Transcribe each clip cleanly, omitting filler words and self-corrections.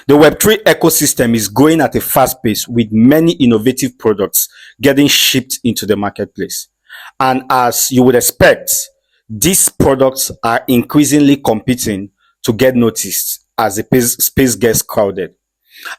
The Web3 ecosystem is growing at a fast pace with many innovative products getting shipped into the marketplace. And as you would expect, these products are increasingly competing to get noticed as the space gets crowded.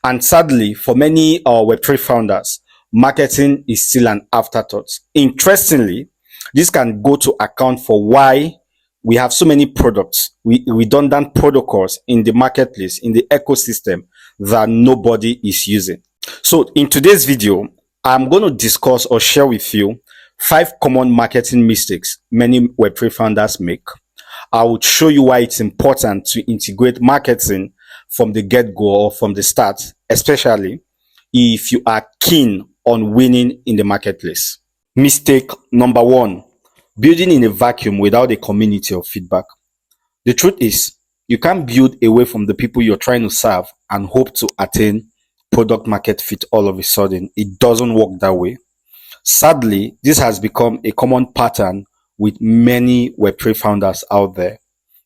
And sadly, for many Web3 founders, marketing is still an afterthought. Interestingly, this can go to account for why we have so many products, redundant protocols in the marketplace, in the ecosystem that nobody is using. So in today's video, I'm going to discuss or share with you 5 common marketing mistakes many Web3 founders make. I would show you why it's important to integrate marketing from the get-go or from the start, especially if you are keen on winning in the marketplace. Mistake number 1, building in a vacuum without a community of feedback. The truth is, you can't build away from the people you're trying to serve and hope to attain product market fit all of a sudden. It doesn't work that way. Sadly, this has become a common pattern with many Web3 founders out there.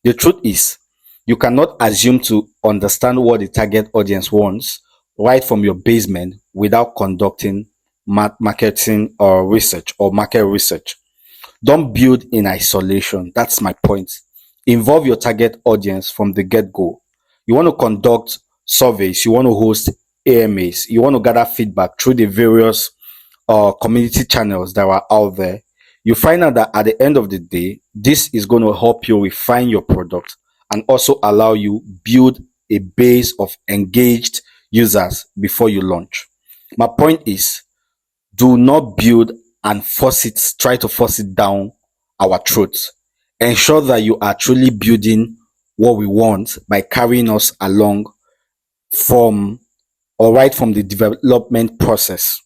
The truth is, you cannot assume to understand what the target audience wants right from your basement without conducting marketing or research or market research. Don't build in isolation. That's my point. Involve your target audience from the get-go. You want to conduct surveys, you want to host AMAs, you want to gather feedback through the various community channels that are out there. You find out that at the end of the day, this is going to help you refine your product and also allow you build a base of engaged users before you launch. My point is, do not build and try to force it down our throats. Ensure that you are truly building what we want by carrying us along right from the development process.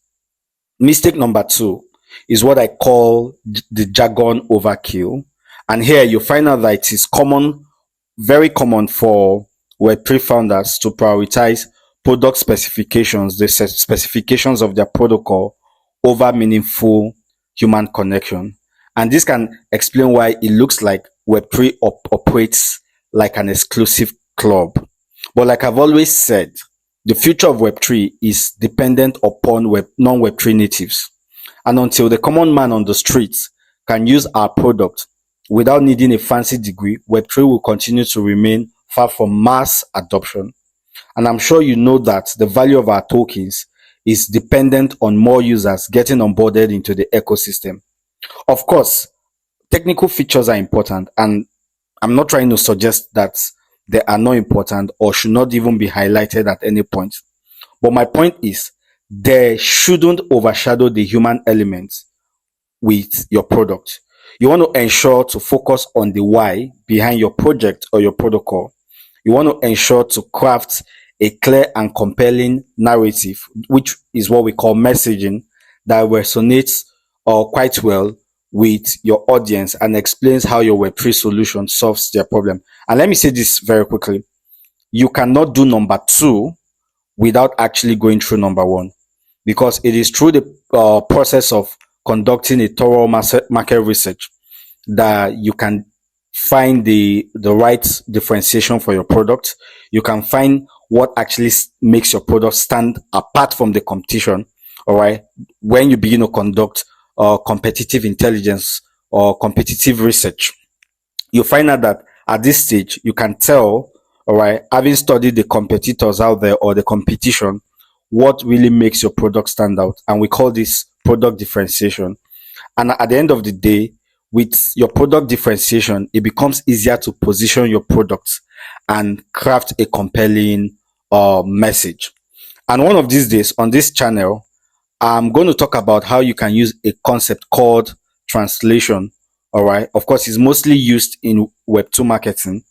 Mistake number 2 is what I call the jargon overkill. And here you find out that it is very common for Web3 founders to prioritize product specifications, the specifications of their protocol over meaningful human connection. And this can explain why it looks like Web3 operates like an exclusive club. But like I've always said, the future of Web3 is dependent upon non-Web3 natives. And until the common man on the streets can use our product without needing a fancy degree, Web3 will continue to remain far from mass adoption. And I'm sure you know that the value of our tokens is dependent on more users getting onboarded into the ecosystem. Of course, technical features are important, and I'm not trying to suggest that they are not important or should not even be highlighted at any point. But my point is, they shouldn't overshadow the human element with your product. You want to ensure to focus on the why behind your project or your protocol. You want to ensure to craft a clear and compelling narrative, which is what we call messaging, that resonates quite well with your audience and explains how your Web3 solution solves their problem. And let me say this very quickly. You cannot do number 2 without actually going through number 1, because it is through the process of conducting a thorough market research that you can find the right differentiation for your product. You can find what actually makes your product stand apart from the competition. All right. When you begin to conduct competitive intelligence or competitive research, you find out that at this stage, you can tell, all right, having studied the competitors out there or the competition, what really makes your product stand out. And we call this product differentiation. And at the end of the day, with your product differentiation, it becomes easier to position your products and craft a compelling message. And one of these days on this channel, I'm going to talk about how you can use a concept called translation. All right. Of course, it's mostly used in Web2 marketing,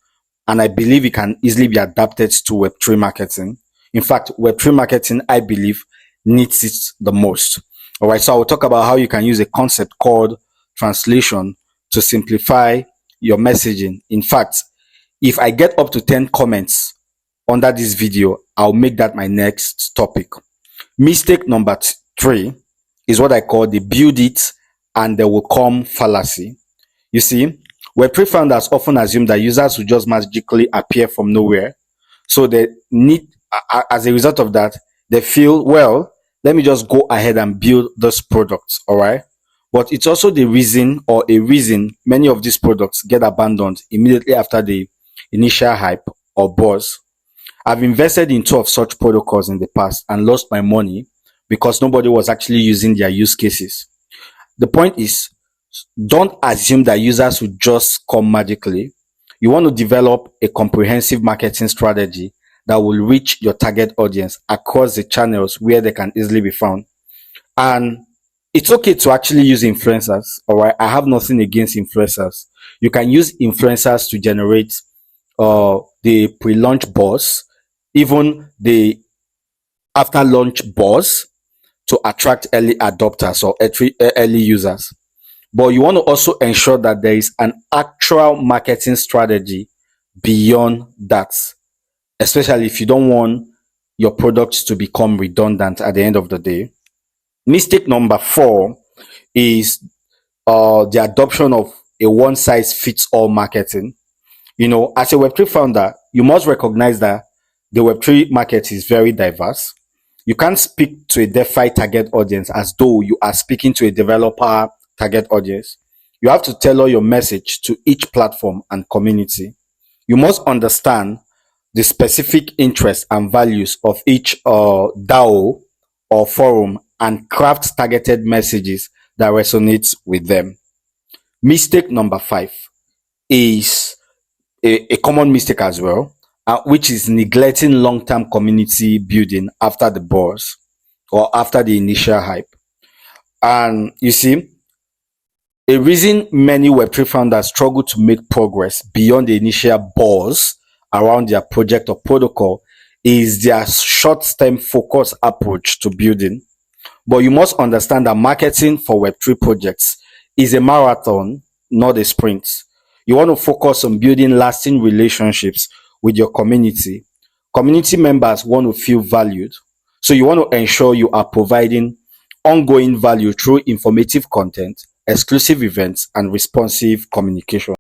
and I believe it can easily be adapted to Web3 marketing. In fact, Web3 marketing, I believe, needs it the most. All right. So I will talk about how you can use a concept called translation to simplify your messaging. In fact, if I get up to 10 comments under this video, I'll make that my next topic. Mistake number 3 is what I call the build it and they will come fallacy. You see, Web3 founders often assume that users will just magically appear from nowhere. So they need as a result of that, they feel, well, let me just go ahead and build this product. All right. But it's also the reason, or a reason, many of these products get abandoned immediately after the initial hype or buzz. I've invested in two of such protocols in the past and lost my money because nobody was actually using their use cases. The point is, don't assume that users will just come magically. You want to develop a comprehensive marketing strategy that will reach your target audience across the channels where they can easily be found. And it's okay to actually use influencers. All right. I have nothing against influencers. You can use influencers to generate the pre-launch buzz, even the after launch buzz, to attract early adopters or early users. But you want to also ensure that there is an actual marketing strategy beyond that, especially if you don't want your products to become redundant at the end of the day. Mistake number 4 is the adoption of a one size fits all marketing. As a Web3 founder, you must recognize that the Web3 market is very diverse. You can't speak to a DeFi target audience as though you are speaking to a developer target audience. You have to tailor your message to each platform and community. You must understand the specific interests and values of each DAO or forum and craft targeted messages that resonates with them. Mistake number 5 is a common mistake as well, which is neglecting long-term community building after the buzz or after the initial hype. And you see, a reason many Web3 founders struggle to make progress beyond the initial buzz around their project or protocol is their short-term focus approach to building. But you must understand that marketing for Web3 projects is a marathon, not a sprint. You want to focus on building lasting relationships with your community. Community members want to feel valued. So you want to ensure you are providing ongoing value through informative content, exclusive events, and responsive communication.